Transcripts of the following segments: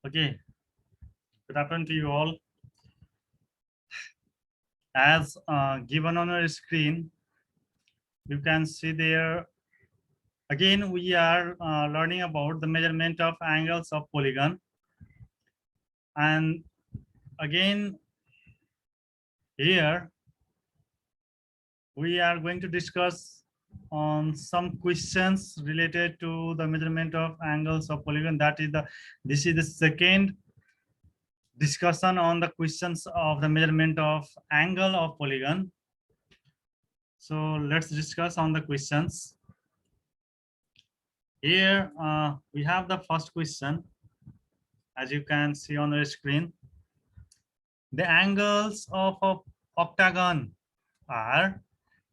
Okay, good afternoon to you all. As given on your screen, you can see there. Again, we are learning about the measurement of angles of polygon. And again, here we are going to discuss on some questions related to the measurement of angles of polygon. This is the second discussion on the questions of the measurement of angle of polygon. So let's discuss on the questions. Here we have the first question, as you can see on the screen. The angles of an octagon are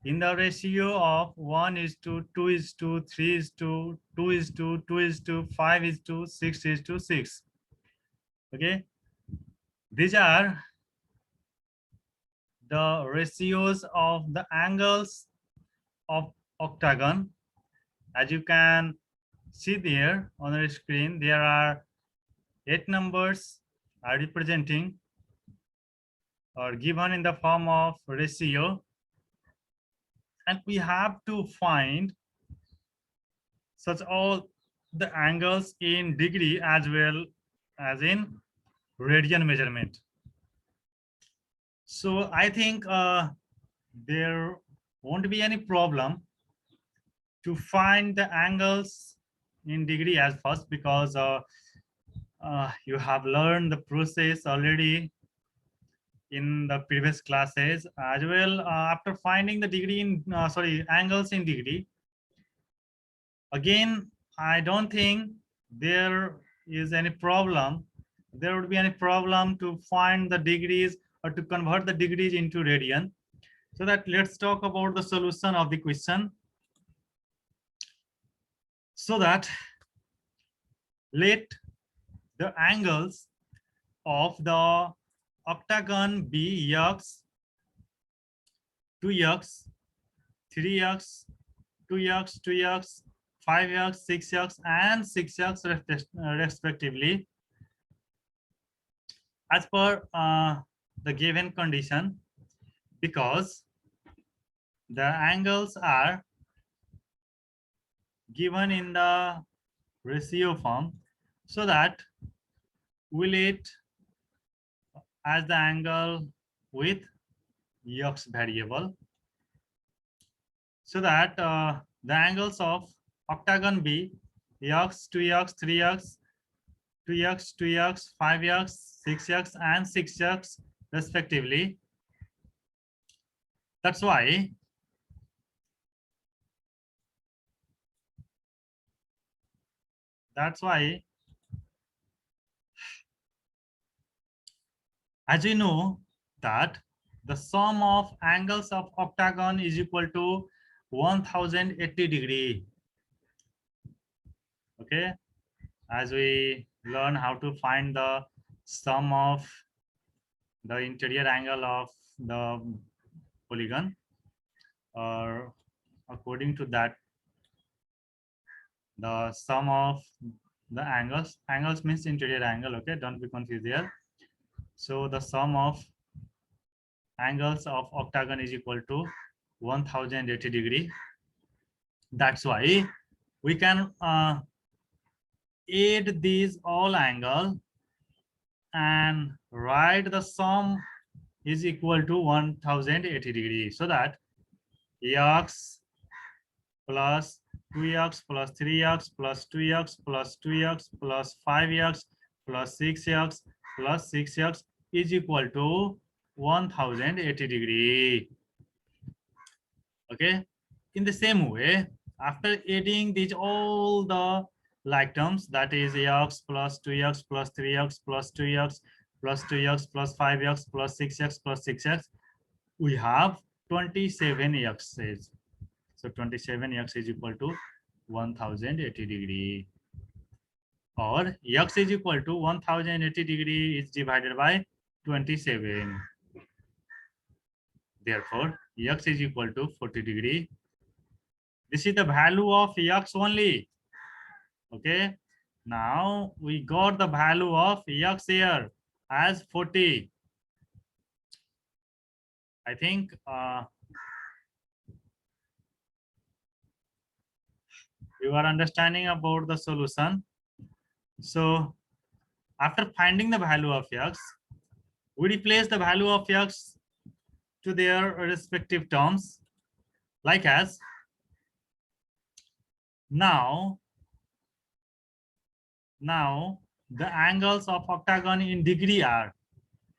in the ratio of 1:2:3:2, 2:2, 6:6. Okay, these are the ratios of the angles of octagon. As you can see there on the screen, there are 8 numbers are representing or given in the form of ratio, and we have to find such all the angles in degree as well as in radian measurement. So I think there won't be any problem to find the angles in degree as first, because you have learned the process already in the previous classes as well. After finding the degree in angles in degree, again I don't think there is any problem, there would be any problem to find the degrees or to convert the degrees into radian. So that let's talk about the solution of the question. So that let the angles of the octagon be x, 2x, 3x, 2x, 2x, 5x, 6x, and 6x respectively, as per the given condition, because the angles are given in the ratio form. So that we let as the angle with x variable, so that the angles of octagon be x, 2x, 3x, 2x, 2x, 5x, 6x, and 6x respectively. That's why as you know that the sum of angles of octagon is equal to 1080 degree. Okay, as we learn how to find the sum of the interior angle of the polygon, or according to that, the sum of the angles means interior angle. Okay, don't be confused here. So the sum of angles of octagon is equal to 1080 degree. That's why we can add these all angle and write the sum is equal to 1080 degree, so that x plus 2x plus 3x plus 2x plus 2x plus 5x plus 6x plus 6x is equal to 1080 degree. Okay, in the same way, after adding these all the like terms, that is x plus 2x plus 3x plus 2x plus 2x plus 5x plus 6x plus 6x, we have 27x. So 27x is equal to 1080 degree, or x is equal to 1080 degree is divided by 27. Therefore, x is equal to 40 degree. This is the value of x only. Okay, Now we got the value of x here as 40. I think you are understanding about the solution. So after finding the value of x, we replace the value of x to their respective terms, like as now the angles of octagon in degree are,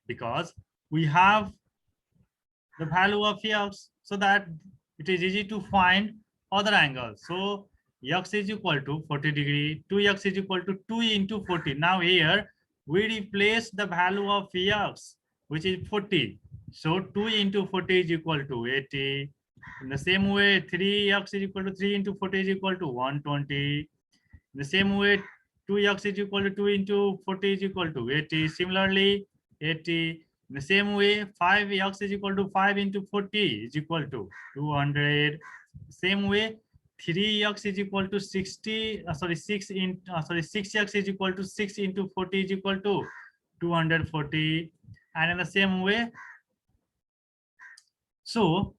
because we have the value of x, so that it is easy to find other angles. So x is equal to 40 degree, 2x is equal to 2 into 40. Now here we replace the value of x, which is 40. So 2 into 40 is equal to 80. In the same way, 3x is equal to 3 into 40 is equal to 120. In the same way, 2x is equal to 2 into 40 is equal to 80. Similarly, 80. In the same way, 5x is equal to 5 into 40 is equal to 200. Same way, 3x is equal to 60. 6x is equal to 6 into 40 is equal to 240. And in the same way, so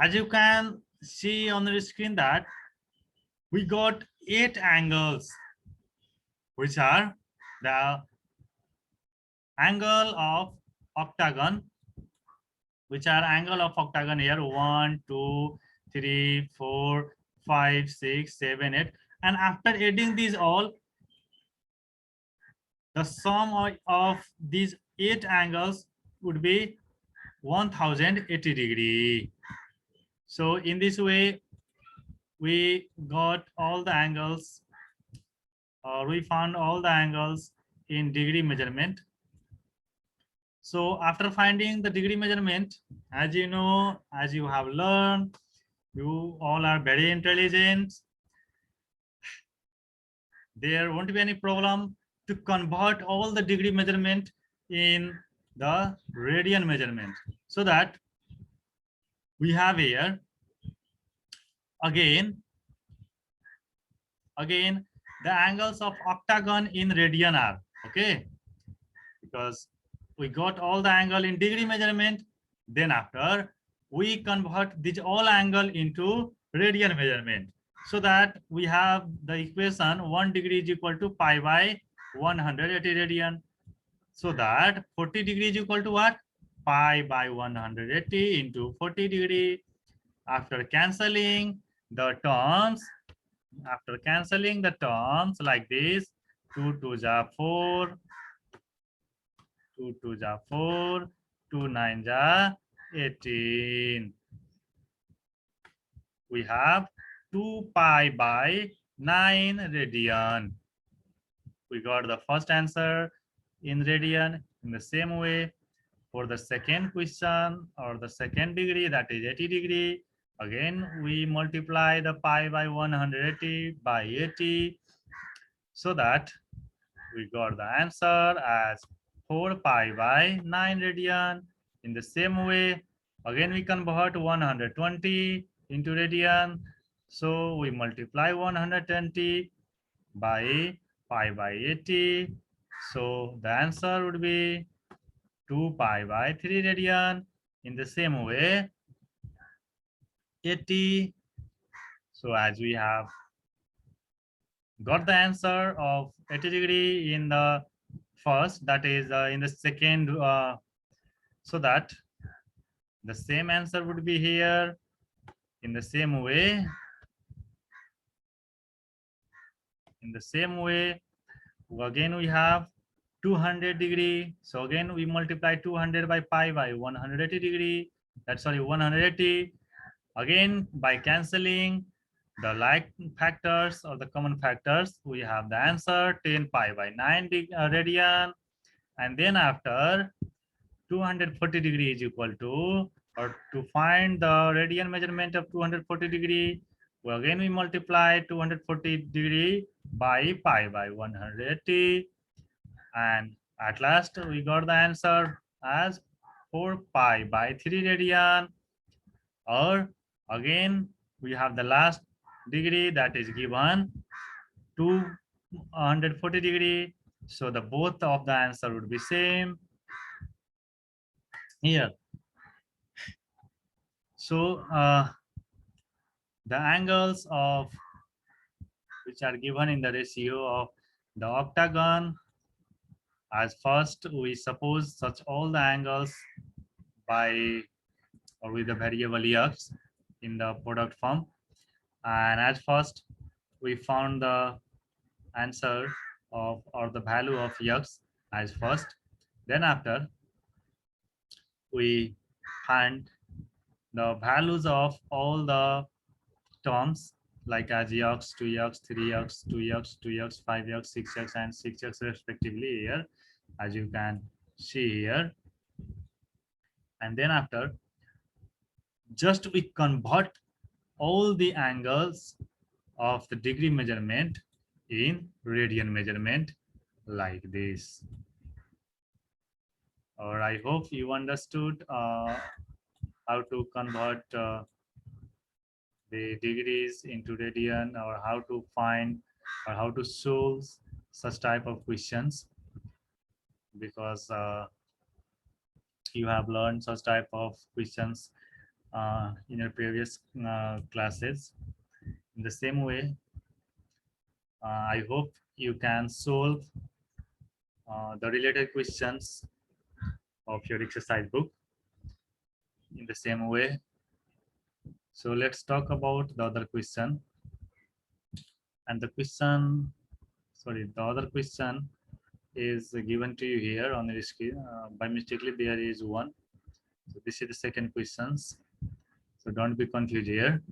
as you can see on the screen that we got 8 angles, which are the angle of octagon, which are angle of octagon here 1, 2, 3, 4, 5, 6, 7, 8. And after adding these all, the sum of these 8 angles would be 1080 degree. So in this way, we got all the angles, or we found all the angles in degree measurement. So after finding the degree measurement, as you know, as you have learned, you all are very intelligent. There won't be any problem to convert all the degree measurement in the radian measurement. So that we have here again the angles of octagon in radian are, okay, because we got all the angle in degree measurement. Then after we convert this all angle into radian measurement, so that we have the equation 1 degree is equal to pi by 180 radian. So that 40 degree is equal to what? Pi by 180 into 40 degree. After cancelling the terms, like this, 2 2s are 4, 2 2s are 4, 2 9s are 18. We have 2 pi by 9 radian. We got the first answer in radian. In the same way, for the second question or the second degree, that is 80 degree, again we multiply the pi by 180 by 80, so that we got the answer as 4 pi by 9 radian. In the same way, again we convert 120 into radian, so we multiply 120 by pi by 80, so the answer would be 2 pi by 3 radian. In the same way, 80. So as we have got the answer of 80 degree in the first, that is in the second, so that the same answer would be here. In the same way, again we have 200 degree. So again we multiply 200 by pi by 180 degree. That's 180. Again, by cancelling the like factors or the common factors, we have the answer 10 pi by 9 radian. And then after 240 degree is equal to, or to find the radian measurement of 240 degree, well, again we multiply 240 degree by pi by 180. And at last we got the answer as 4 pi by 3 radian. Or again we have the last degree, that is given 2 140 degree. So the both of the answer would be same here. So the angles of which are given in the ratio of the octagon, as first we suppose such all the angles by or with the variable x in the product form, and as first we found the answer of or the value of x as first, then after we find the values of all the terms like as x, 2x, 3x, 2x, 2x, 5x, 6x, and 6x respectively here, as you can see here. And then after, just we convert all the angles of the degree measurement in radian measurement like this. Or I hope you understood how to convert the degrees into radian, or how to find or how to solve such type of questions, because you have learned such type of questions in your previous classes. In the same way, I hope you can solve the related questions of your exercise book in the same way. So let's talk about the other question. And the question, sorry, the other question is given to you here on the screen. By mistakenly, there is one. So this is the second questions. So don't be confused here.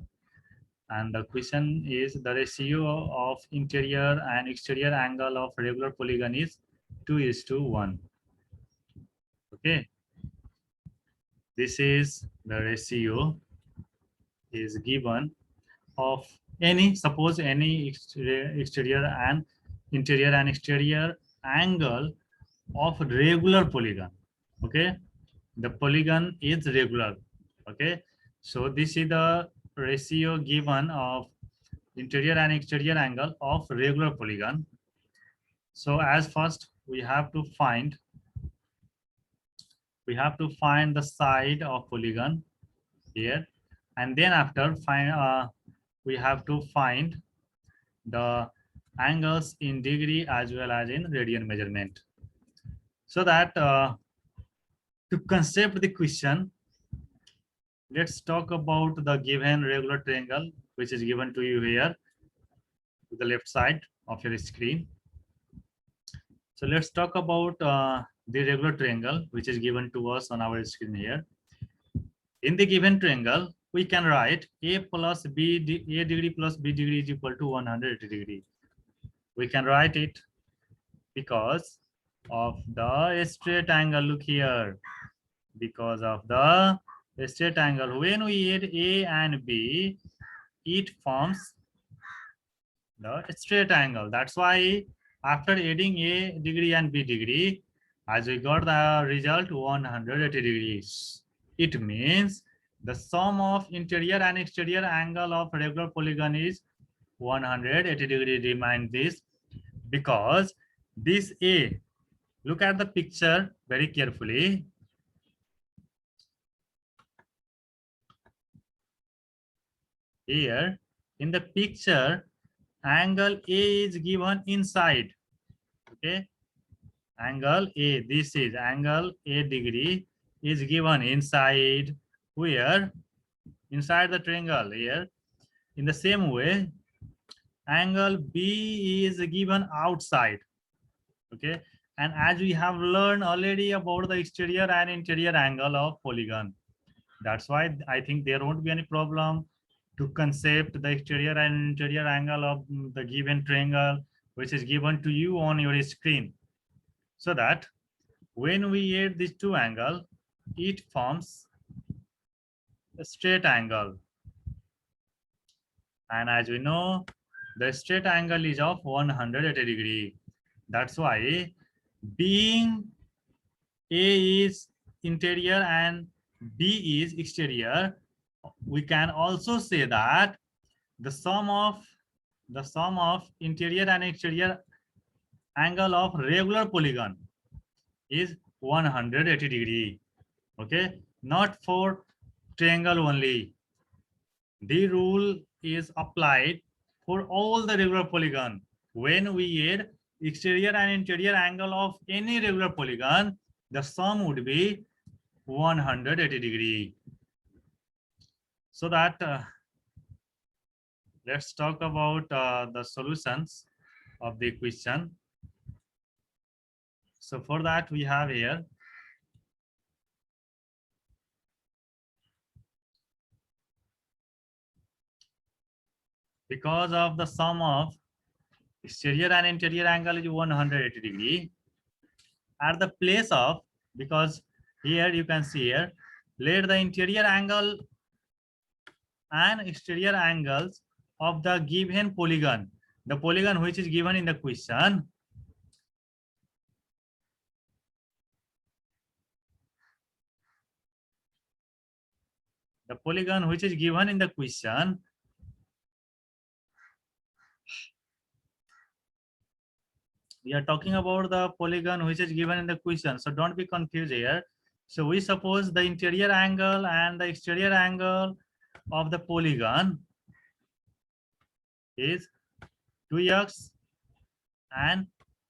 And the question is the ratio of interior and exterior angle of regular polygon is 2:1. Okay. This is the ratio is given of any, suppose any exterior and interior and exterior angle of regular polygon. Okay, the polygon is regular. Okay, so this is the ratio given of interior and exterior angle of regular polygon. So as first we have to find the side of polygon here, and then after we have to find the angles in degree as well as in radian measurement. So that to concept the question, let's talk about the given regular triangle which is given to you here to the left side of your screen. So let's talk about the regular triangle which is given to us on our screen here. In the given triangle, we can write a degree plus b degree is equal to 180 degree. We can write it because of the straight angle. Look here, because of the straight angle. When we add a and b, it forms the straight angle. That's why after adding a degree and b degree, as we got the result 180 degrees. It means the sum of interior and exterior angle of regular polygon is 180 degree. Remind this, because this A, look at the picture very carefully. Here in the picture, angle A is given inside. Okay, angle A, this is angle A degree is given inside. Where? Inside the triangle here. In the same way, angle B is given outside. Okay, and as we have learned already about the exterior and interior angle of polygon, that's why I think there won't be any problem to concept the exterior and interior angle of the given triangle which is given to you on your screen, so that when we add these two angles, it forms a straight angle. And as we know, the straight angle is of 180 degree. That's why, being A is interior and B is exterior, we can also say that the sum of interior and exterior angle of regular polygon is 180 degree. Okay, not for triangle only. The rule is applied for all the regular polygon. When we add exterior and interior angle of any regular polygon, the sum would be 180 degree. So that let's talk about the solutions of the question. So for that we have here because of the sum of exterior and interior angle is 180 degree at the place of, because here you can see here, let the interior angle and exterior angles of the given polygon, the polygon which is given in the question, the polygon which is given in the question, we are talking about the polygon which is given in the question, so don't be confused here. So we suppose the interior angle and the exterior angle of the polygon is 2x and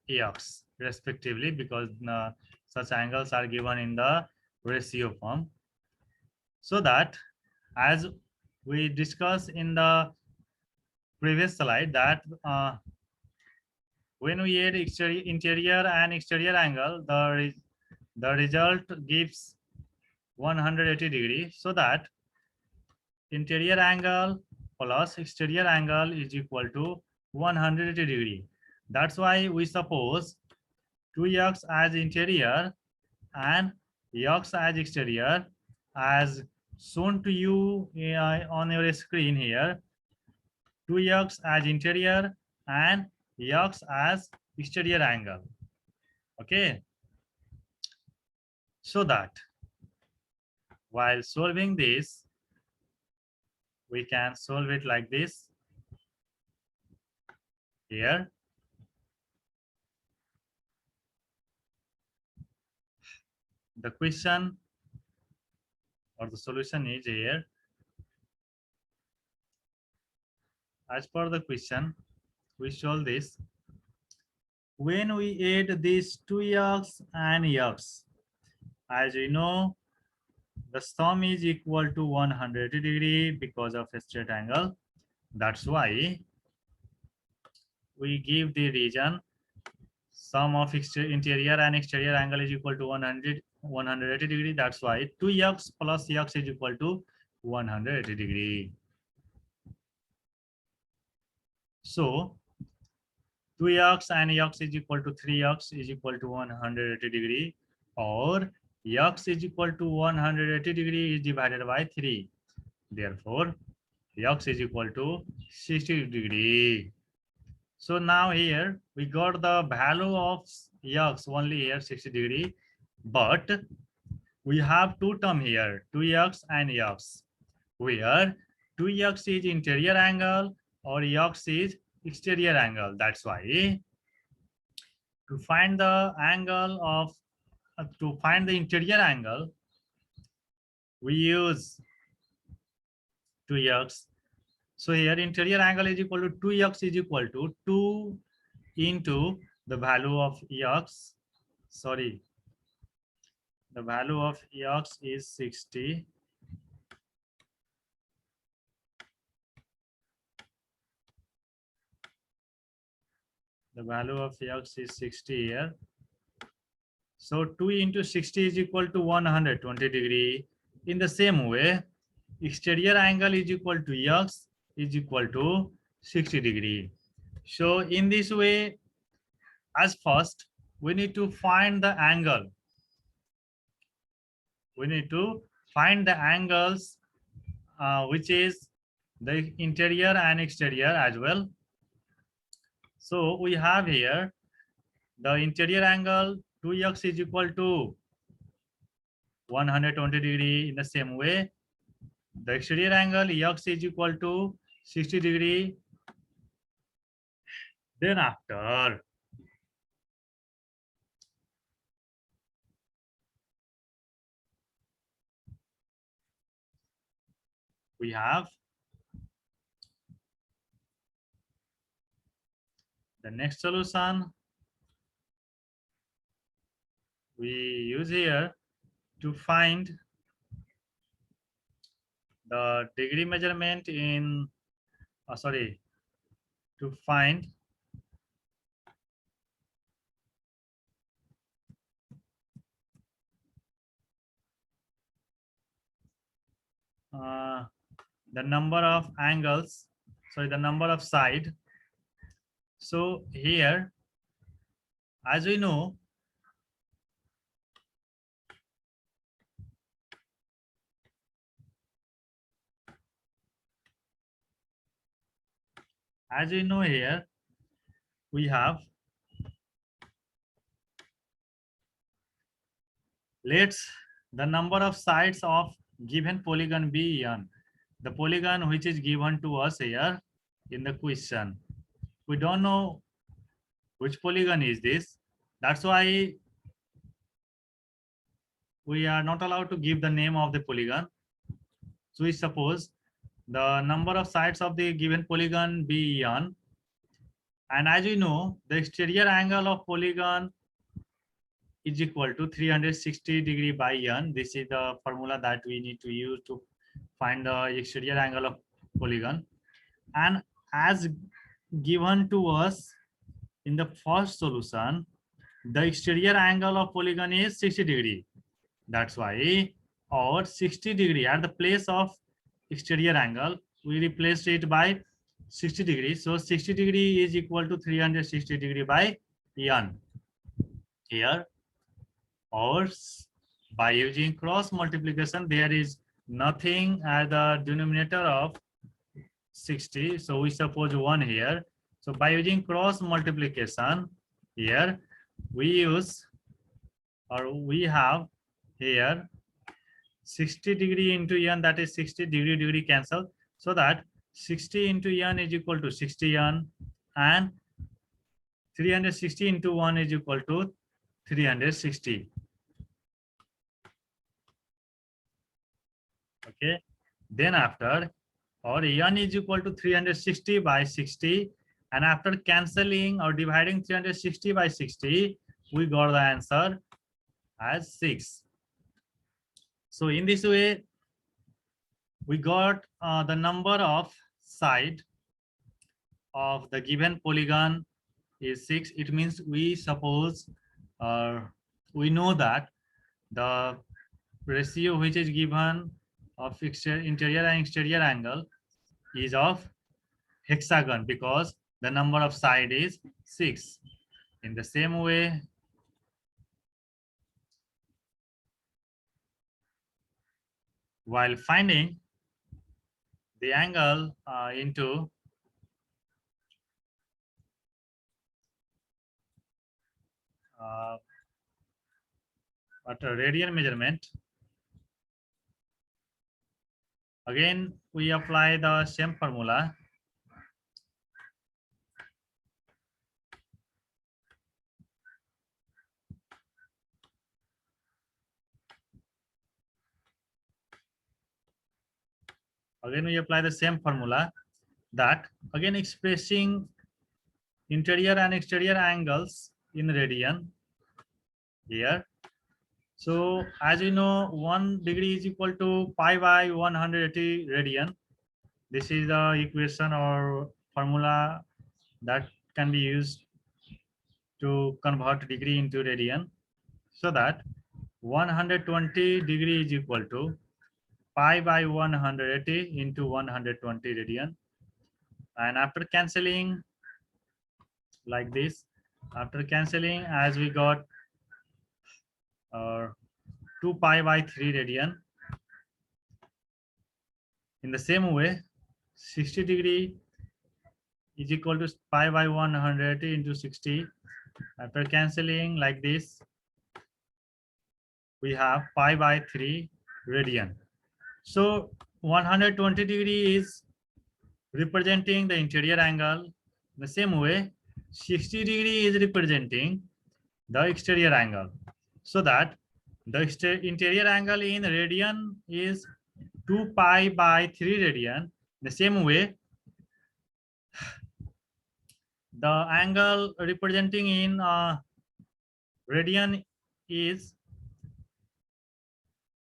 x respectively, because such angles are given in the ratio form. So that, as we discussed in the previous slide, that when we add interior and exterior angle, the result gives 180 degree. So that interior angle plus exterior angle is equal to 180 degree. That's why we suppose 2x as interior and x as exterior, as shown to you on your screen here. 2x as interior and x as exterior angle. Okay, so that while solving this, we can solve it like this here. The question or the solution is here. As per the question, we solve this. When we add these 2x and x, as we know, the sum is equal to 180 degree because of a straight angle. That's why we give the region sum of interior and exterior angle is equal to 180 degree. That's why 2x plus x is equal to 180 degree. So 2x and x is equal to 3x is equal to 180 degree, or x is equal to 180 degree is divided by 3. Therefore, x is equal to 60 degree. So now here we got the value of x only here 60 degree, but we have two terms here, 2x and x, where 2x is interior angle or x is exterior angle. That's why to find the angle of to find the interior angle, we use 2x. So here interior angle is equal to 2x is equal to 2 into the value of x. Sorry, the value of x is 60. The value of x is 60 here. So 2 into 60 is equal to 120 degree. In the same way, exterior angle is equal to x is equal to 60 degree. So in this way, as first, we need to find the angle. We need to find the angles which is the interior and exterior as well. So we have here the interior angle 2x is equal to 120 degree. In the same way, the exterior angle x is equal to 60 degree. Then after we have the next solution we use here to find the degree measurement in to find the number of angles, the number of side. So here, as we know, here, we have, let's the number of sides of given polygon be n. The polygon which is given to us here in the question. We don't know which polygon is this. That's why we are not allowed to give the name of the polygon. So we suppose the number of sides of the given polygon be n. And as you know, the exterior angle of polygon is equal to 360 degree by n. This is the formula that we need to use to find the exterior angle of polygon. And as given to us in the first solution, the exterior angle of polygon is 60 degree. That's why our 60 degree at the place of exterior angle, we replaced it by 60 degrees. So 60 degree is equal to 360 degree by n. Here, or by using cross multiplication, there is nothing at the denominator of 60. So we suppose 1 here. So by using cross multiplication here, we have here 60 degree into n, that is 60 degree cancel. So that 60 into n is equal to 60 n, and 360 into 1 is equal to 360. Okay, then after, or n is equal to 360 by 60, and after cancelling or dividing 360 by 60, we got the answer as 6. So in this way, we got the number of side of the given polygon is 6. It means we suppose, we know that the ratio which is given of interior and exterior angle is of hexagon, because the number of side is 6. In the same way, while finding the angle into a radian measurement, again we apply the same formula. Again we apply the same formula, that again expressing interior and exterior angles in radian here. So as you know, 1 degree is equal to pi by 180 radian. This is the equation or formula that can be used to convert degree into radian. So that 120 degree is equal to pi by 180 into 120 radian. And after cancelling like this, after cancelling, as we got 2 pi by 3 radian. In the same way, 60 degree is equal to pi by 180 into 60. After cancelling like this, we have pi by 3 radian. So 120 degree is representing the interior angle. In the same way, 60 degree is representing the exterior angle. So that the interior angle in radian is 2 pi by 3 radian. The same way, the angle representing in radian is,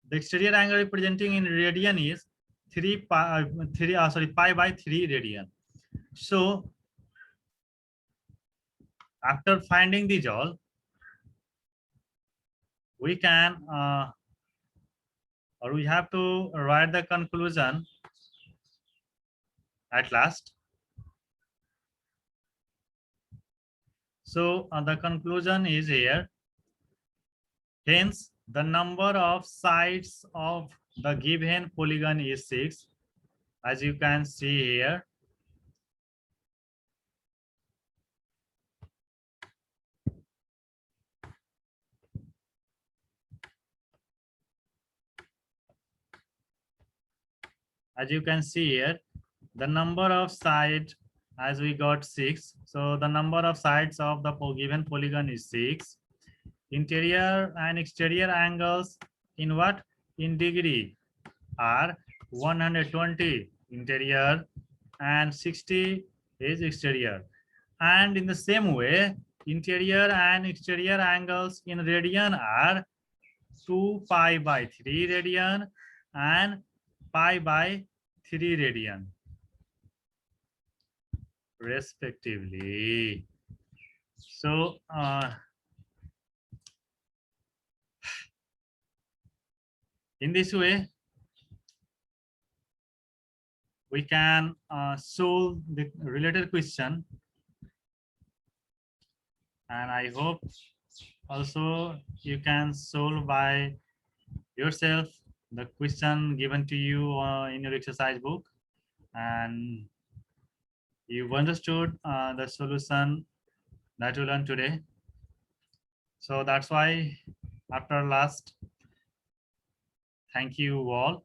the exterior angle representing in radian is 3 pi, pi by 3 radian. So after finding these all, we can or we have to write the conclusion at last. So the conclusion is here. Hence, the number of sides of the given polygon is 6, as you can see here. As you can see here, the number of sides, as we got 6, so the number of sides of the given polygon is 6. Interior and exterior angles in what? In degree are 120 interior and 60 is exterior. And in the same way, interior and exterior angles in radian are 2 pi by 3 radian and pi by 3 radian respectively. So in this way, we can solve the related question, and I hope also you can solve by yourself the question given to you in your exercise book, and you've understood the solution that you learned today. So that's why after last, thank you all.